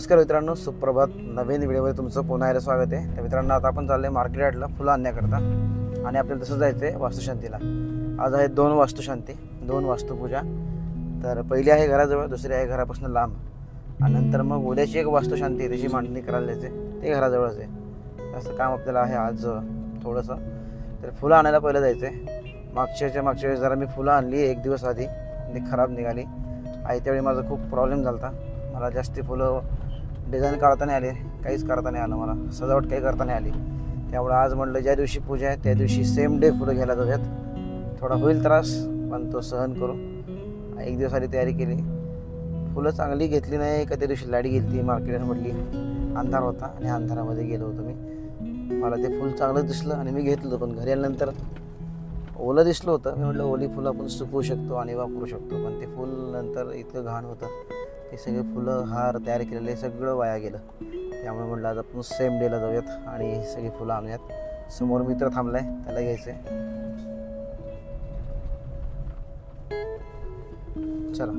नमस्कार मित्रांनो, सुप्रभात. नवीन व्हिडिओमध्ये तुमचं पुन्हा एकदा स्वागत आहे. तर मित्रांनो, आता आपण चालले मार्केट यार्डला फुलं आणण्याकरता आणि आपल्याला तसं जायचं आहे वास्तुशांतीला. आज आहे 2 वास्तुशांती, 2 वास्तुपूजा. तर पहिली आहे घराजवळ, दुसरी आहे घरापासून लांब, आणि नंतर मग उद्याची एक वास्तुशांती आहे, त्याची मांडणी करायला जायचं ते घराजवळच आहे. असं काम आपल्याला आहे आज थोडंसं. तर फुलं आणायला पहिलं जायचं आहे. मागच्या वेळेस जरा मी फुलं आणली 1 दिवस आधी आणि खराब निघाली. त्यावेळी माझा खूप प्रॉब्लेम झाला होता. मला जास्ती फुलं डिझाईन काढता नाही आले, काहीच करता नाही आलं, मला सजावट काही करता नाही आली. त्यामुळे आज म्हटलं ज्या दिवशी पूजा आहे त्या दिवशी सेम डे फुलं घ्यायला जाऊयात. थोडा होईल त्रास, पण तो सहन करू. 1 दिवस आधी तयारी केली. फुलं चांगली घेतली नाही का त्या दिवशी लाईट गेली ती मार्केटमधली, अंधार होता आणि अंधारामध्ये गेलो होतो मी. मला ते फुल चांगलं दिसलं आणि मी घेतलं, पण घरी आल्यानंतर ओलं दिसलं होतं. मी म्हटलं ओली फुलं आपण सुकवू शकतो आणि वापरू शकतो, पण ते फुल नंतर इतकं घाण होतं. ते सगळे फुलं हार तयार केलेले सगळं वाया गेलं. त्यामुळे म्हटलं आज आपण सेम डेला जाऊयात आणि सगळी फुलं आणूयात. समोर मित्र थांबलाय, त्याला घ्यायचंय. चला.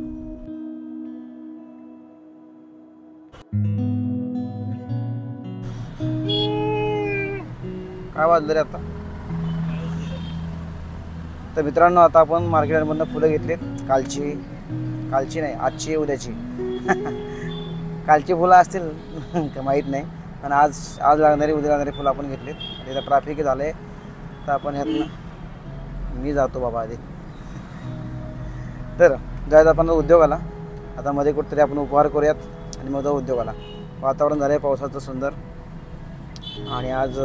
काय वाजलं रे आता? तर मित्रांनो, आता आपण मार्केटमधून फुलं घेतलीत. कालची नाही, आजची उद्याची. कालची फुलं असतील का माहीत नाही, पण आज लागणारी उद्या लागणारी फुलं आपण घेतलीत. आणि इथं ट्रॅफिक झालं आहे, तर आपण ह्यातनं मी जातो बाबा आधी. तर जायचं आपण उद्योगाला. आता मध्ये कुठेतरी आपण उपहार करूयात आणि मग जाऊ उद्योगाला. वातावरण झालं आहे पावसाचं सुंदर, आणि आज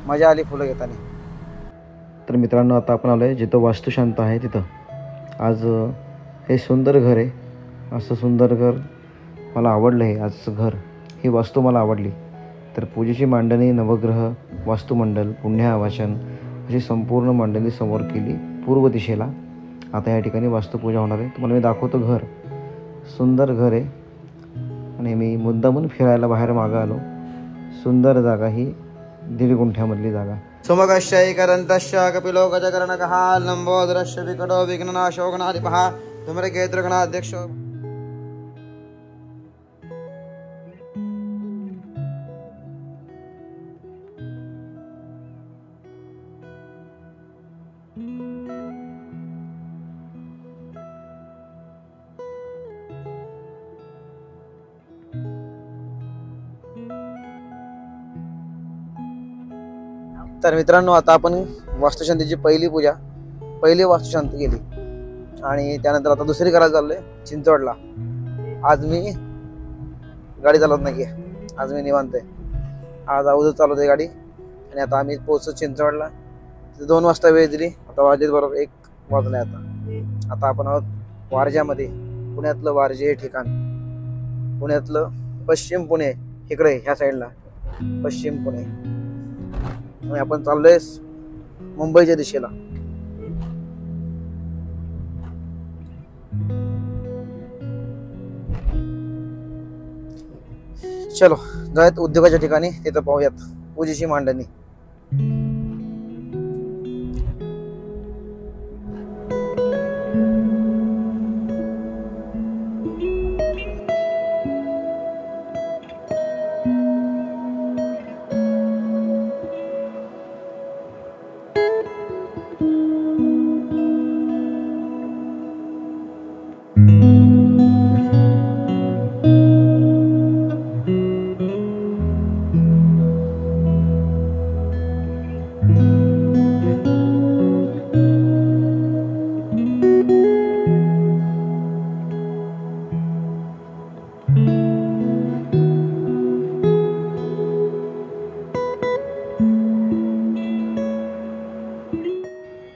मजा आली फुलं घेताना. तर मित्रांनो, आता आपण आलो आहे जिथं वास्तुशांत आहे तिथं. आज हे सुंदर घर आहे. असं सुंदर घर मला आवडलं आहे. आजचं घर, ही वास्तू मला आवडली. तर पूजेची मांडणी, नवग्रह, वास्तुमंडल, पुण्यावाचन अशी संपूर्ण मांडणी समोर केली पूर्व दिशेला. आता या ठिकाणी वास्तुपूजा होणार आहे. तुम्हाला मी दाखवतो घर. सुंदर घर आहे आणि मी मुद्दामून फिरायला बाहेर मागं आलो. सुंदर जागा, ही 1.5 गुंठ्यामधली जागा. सुमगश्चैकरन्तश्च कपिलो गजकर्णकः लम्बोदरश्च विकटो विघ्ननाशो गणाधिपः धूम्रकेतुर्गणाध्यक्षो. तर मित्रांनो, आता आपण वास्तुशांतीची पहिली वास्तुशांती केली आणि त्यानंतर आता दुसरी करायला चाललोय चिंचवडला. आज मी गाडी चालवत नाही आहे, आज मी निवांत आहे. आज अगोदर चालवते गाडी आणि आता आम्ही पोहोचतो चिंचवडला. 2 वाजता वेळ दिली. आता वाजले बरोबर 1 वाजले. आता आपण आहोत वारज्यामध्ये. पुण्यातलं वारजे हे ठिकाण, पुण्यातलं पश्चिम पुणे, इकडे ह्या साईडला पश्चिम पुणे. आणि आपण चाललोय मुंबईच्या दिशेला. चलो जाऊयात उद्योगाच्या ठिकाणी, तिथं पाहूयात पूजेची मांडणी.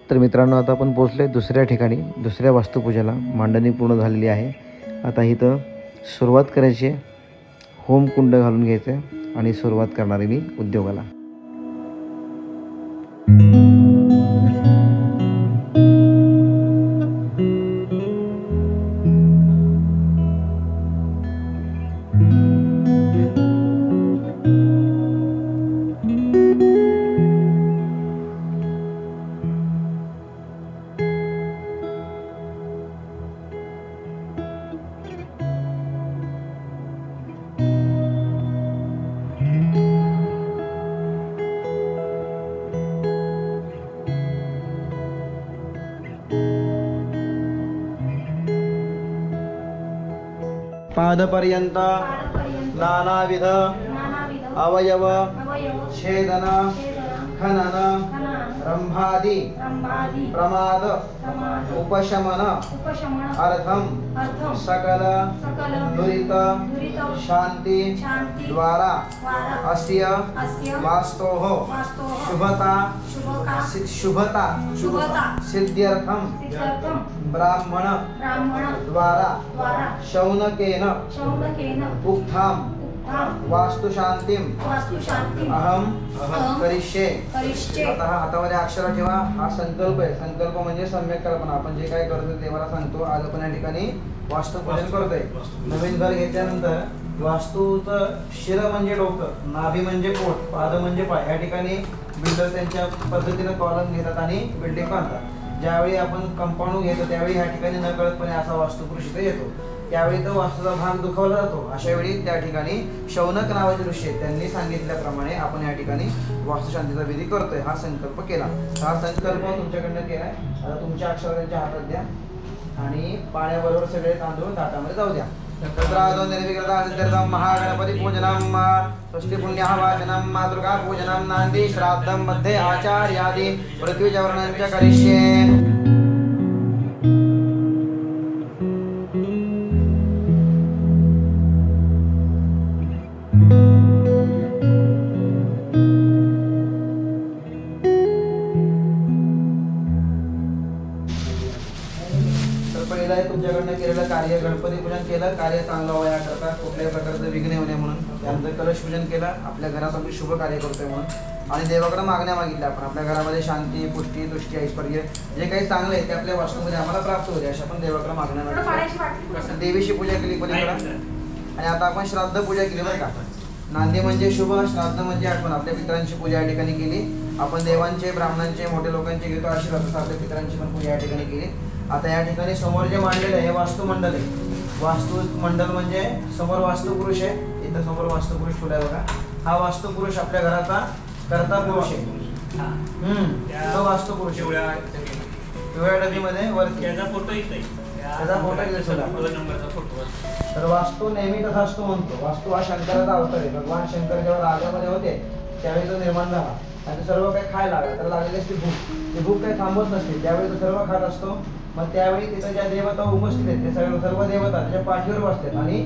तर मित्रांनो, आता आपण पोहोचलो आहे दुसऱ्या ठिकाणी, दुसऱ्या वास्तुपूजेला. मांडणी पूर्ण झालेली आहे. आता इथं सुरुवात करायची आहे. होमकुंड घालून घ्यायचं आहे आणि सुरुवात करणार आहे मी उद्योगाला. पादपर्यंत नानाविध अवयव छेदन खनन रंभादि प्रमाद उपशमन अर्थम सकल दुरित शांति द्वारा अस्य वास्तोः शुभता सिद्ध्यर्थम ब्राह्मण द्वारा शौनकेन उक्ताम वास्तुशांतिम अहम करिष्ये। आता हातामध्ये अक्षर ठेवा। हा संकल्प आहे। संकल्प म्हणजे सम्यक कल्पना। आपण जे काय करतो देवाला सांगतो। आज आपण या ठिकाणी वास्तुपूजन करतोय। नवीन घर घेतल्यानंतर वास्तूचं शिर म्हणजे डोकं, नाभी म्हणजे पोट, पाद म्हणजे पाय। या ठिकाणी बिल्डर त्यांच्या पद्धतीने कॉलम घेतात आणि बिल्डिंग बांधतात। ज्यावेळी आपण कंपाऊंड घेतो त्यावेळी या ठिकाणी नकळतपणे असा वास्तुपुरुष इथे येतो। त्यावेळी तो वास्तूचा भाग दुखावला जातो। अशा वेळी त्या ठिकाणी शौनक नावाचे ऋषी त्यांनी सांगितल्याप्रमाणे आपण या ठिकाणी वास्तुशांतीचा विधी करतोय। हा संकल्प केला। हा संकल्प तुमच्याकडनं केलाय। आता तुमच्या अक्षर त्यांच्या हातात द्या आणि पाण्याबरोबर सगळे तांदूळ ताटामध्ये जाऊ द्या। महागणपती पूजनम स्वस्ति पुण्यः वाचनम मातृका पूजनम नांदी श्राद्धम मध्ये आचार्यादि पृथ्वीच्या वर्णनच करिष्ये। तुमच्याकडनं केलेलं कार्य गणपती पूजन केलं, कार्य चांगलं व्हावं याकरता कुठल्याही प्रकारचं विघ्न येऊ नये म्हणून। त्यानंतर कलश पूजन केलं, आपल्या घरात आम्ही शुभ कार्य करतोय म्हणून। आणि देवाकडे मागण्या मागितल्या आपण। आपल्या घरामध्ये शांती, पुष्टी, तुष्टी, ऐश्वर्य जे काही चांगलं आहे ते आपल्या वास्तूमध्ये आम्हाला प्राप्त होते अशा आपण देवाकडे मागण्या मागितल्या। देवीची पूजा केली पलीकडे। आणि आता आपण श्राद्ध पूजा केली बरं का। नांदी म्हणजे शुभ, श्राद्ध म्हणजे आठवण। आपल्या पितरांची पूजा या ठिकाणी केली आपण। देवांचे, ब्राह्मणांचे, मोठे लोकांचे घेतो आशीर्वाद। आपल्या पितरांची पण पूजा या ठिकाणी केली। आता या ठिकाणी समोर जे मांडलेलं आहे हे वास्तुमंडल आहे। वास्तुमंडल म्हणजे समोर वास्तुपुरुष आहे। इथं समोर वास्तुपुरुष ठेवला आहे बघा। हा वास्तुपुरुष आपल्या घराचा कर्ता पुरुष आहे। तो वास्तुपुरुष पिवळ्या डबीमध्ये वरती त्याचा फोटो इथे तर वास्तू नेहमी तसा असतो म्हणतो। वास्तू हा शंकराचा अवतार आहे। भगवान शंकर जेव्हा राजामध्ये होते त्यावेळी तो निर्माण झाला आणि सर्व काही खायला लागला। तर लागलेली असते भूक, ती भूक काही थांबत नसते। त्यावेळी तो सर्व खात असतो। मग त्यावेळी तिथं ज्या देवता उपस्थित आहेत ते सर्व देवता त्याच्या पाठीवर बसतात आणि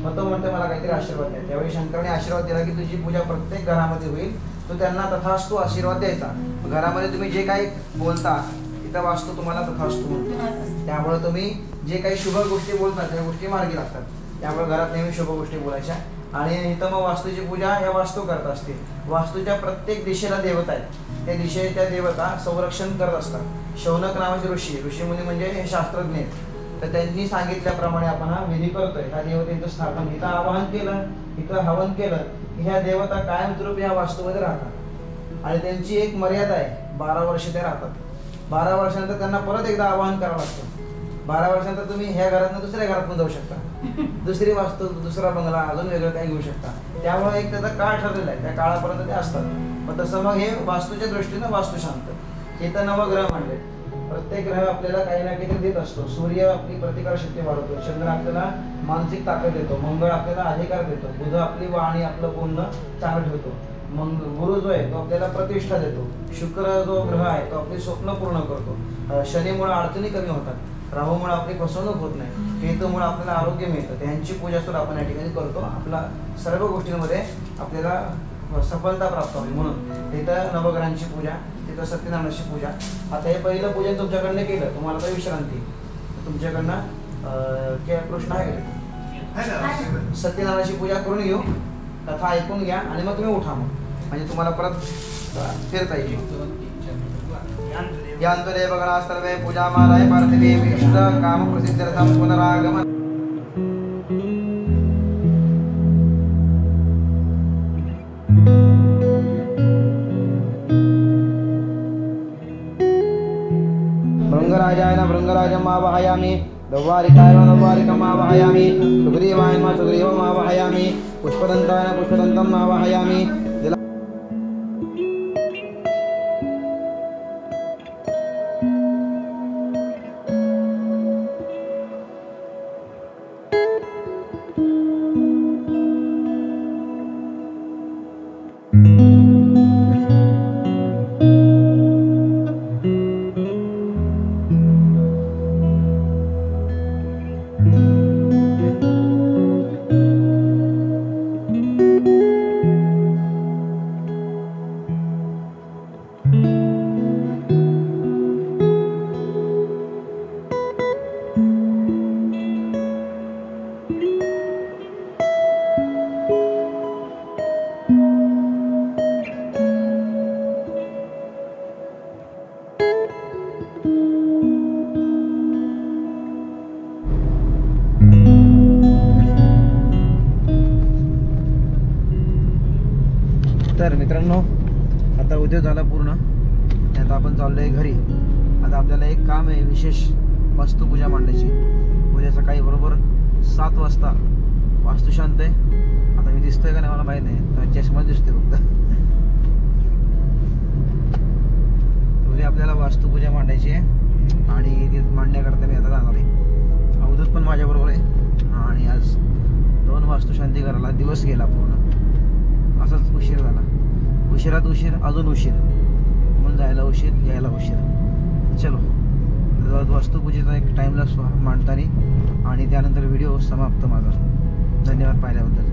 मग तो म्हणते मला काहीतरी आशीर्वाद द्या। त्यावेळी शंकराने आशीर्वाद दिला की तुझी पूजा प्रत्येक घरामध्ये होईल। तो त्यांना तथास्तु आशीर्वाद द्यायचा। घरामध्ये तुम्ही जे काही बोलता तिथं वास्तू तुम्हाला तथास्तु म्हणतो। त्यामुळे तुम्ही जे काही शुभ गोष्टी बोलता त्या गोष्टी मार्गी लागतात। त्यामुळे घरात नेहमी शुभ गोष्टी बोलायच्या। आणि इथं मग वास्तूची पूजा या वास्तू करत असते। वास्तूच्या प्रत्येक दिशेला देवता आहेत। त्या दिशेच्या देवता संरक्षण करत असतात। शौनक नावाचे ऋषीमुनी म्हणजे हे शास्त्रज्ञ आहेत। तर त्यांनी सांगितल्याप्रमाणे आपण हा विधी करतोय। ह्या देवतेचं स्थापन इथं आवाहन केलं, इथं हवन केलं की ह्या देवता कायमस्वरूपी या वास्तूमध्ये राहतात। आणि त्यांची एक मर्यादा आहे, 12 वर्ष ते राहतात। 12 वर्षानंतर त्यांना परत एकदा आवाहन करावं लागतं। 12 वर्षानंतर तुम्ही ह्या घरातून दुसऱ्या घरात पण जाऊ शकता। दुसरी वास्तू, दुसरा बंगला, अजून वेगळं काही घेऊ शकता। त्यामुळे एक त्याचा काळ ठरलेला आहे। त्या काळापर्यंत ते असतात। मग तसं मग हे वास्तूच्या दृष्टीनं वास्तुशांत। इथं नवग्रह मांडले। प्रत्येक ग्रह आपल्याला काही ना काही देत असतो। सूर्य आपली प्रतिकार शक्ती वाढवतो, चंद्र आपल्याला मानसिक ताकद देतो, मंगळ आपल्याला अधिकार देतो, बुध आपली वाणी आपलं बोलणं चांगलं ठेवतो, मग गुरु जो आहे तो आपल्याला प्रतिष्ठा देतो, शुक्र जो ग्रह आहे तो आपली स्वप्न पूर्ण करतो, शनीमुळे अडचणी कमी होतात, राहूमुळे आपली फसवणूक होत नाही, केतूमुळे आपल्याला आरोग्य मिळतं। त्यांची पूजा सुद्धा आपण या ठिकाणी करतो। आपला सर्व गोष्टींमध्ये आपल्याला सफलता प्राप्त होईल म्हणून तिथं नवग्रहांची पूजा, तिथं सत्यनारायणाची पूजा। आता हे पहिलं पूजन तुमच्याकडनं केलं, तुम्हाला तर विश्रांती। तुमच्याकडनं कृष्ण आहे का? सत्यनारायणाची पूजा करून घेऊ, कथा ऐकून घ्या आणि मग तुम्ही उठा। मग म्हणजे तुम्हाला परत फिरता येईल। यांतरे बघा सर्वे पूजा मालाय पार्थिवी विष्ट काम प्रसिद्धर्थम पुनरागमन। भृंगराजाय भृंगराजम् आवाहयामि, दौवारिकाय दौवारिकम् आवाहयामि, सुग्रीवाय सुग्रीवम् आवाहयामि, पुष्पदन्ताय पुष्पदन्तम् आवाहयामि। मित्रांनो, आता उद्या झाला पूर्ण. आता आपण चाललो आहे घरी. आता आपल्याला एक काम आहे विशेष, वास्तुपूजा मांडायची. उद्या सकाळी बरोबर 7 वाजता वास्तुशांत आहे. आता मी दिसतोय का नाही मला माहीत नाही, चष्मा दिसतोय फक्त. उद्या आपल्याला वास्तुपूजा मांडायची आहे आणि ती मांडण्याकरता मी आता जाणार आहे. अवधूत पण माझ्याबरोबर आहे. आणि आज 2 वास्तुशांती करायला दिवस गेला पूर्ण. असाच उशीर झाला, उशिरात उशीर अजून उशीर, म्हणून जायला उशीर यायला उशीर. चलो, वास्तुपूजेचा एक टाईमला मांडताना आणि त्यानंतर व्हिडिओ समाप्त माझा. धन्यवाद पाहिल्याबद्दल.